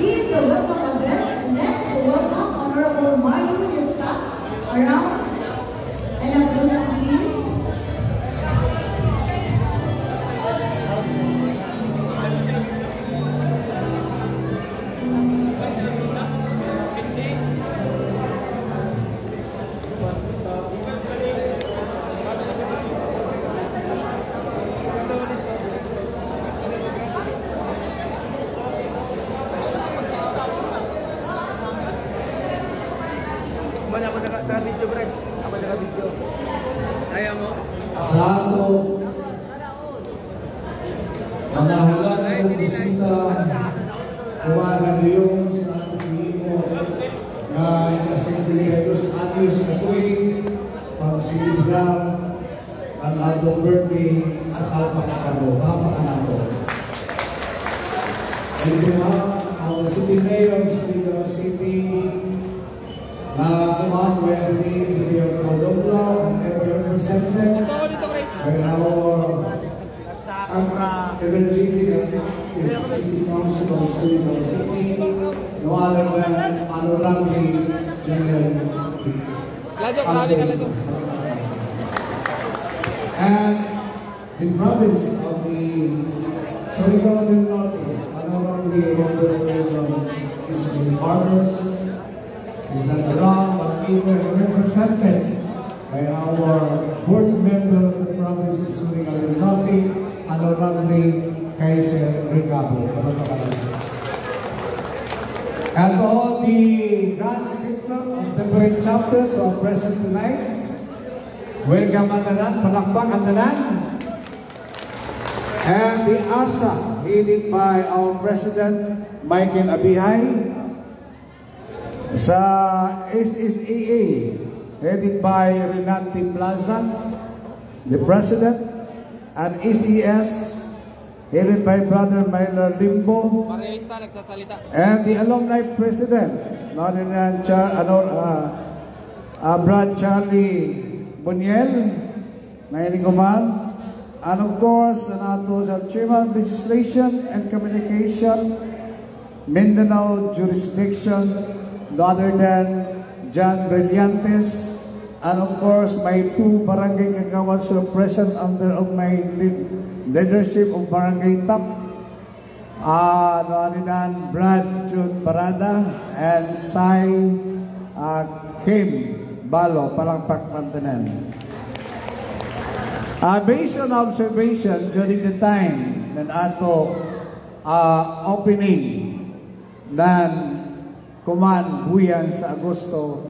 give the welcome address. Let's welcome Honorable Mario Yesta around and applause please. Apa jaga video, Bre? Apa jaga video? Ayaw mo? Sa ato, mga halang ng bisita, kuwanan niyo sa ating imo na inasintiligayos anos na tuwing pagsilibrar ang atong birthday sa Alpha Capado. Hapakan nato. Ito ha, ang City Mayor of Siligao City, come on, we have the City of Colombo and every representative by our energetic and active City Council of Siligao City, no other than Anurangi General. And the province of the Siligao del Norte, Anurangi General is the partners. Is not around, but even represented by our board member of the province of Siligao del Norte, Honorable Kaiser Recabo. And to all the Grand Scripture of different chapters who are present tonight, welcome Andanan, palakpak Andanan. And the ASA, headed by our President, Michael Abihay. Sa SSAA, headed by Renante Plaza, the President, and ECS, headed by Brother Myler Limbo, and the Alumni President, Brad Charlie Buniel, and of course, the Chairman of Legislation and Communication, Mindanao Jurisdiction, no other than John Brillantes, and of course my two barangay kagawad who are present under of my leadership of Barangay Top, no other than Brad Jude Parada and Sai Kim Balo, palakpak Pantanan. Based on observation during the time ng ato opening ng Kuman Buyan sa Agosto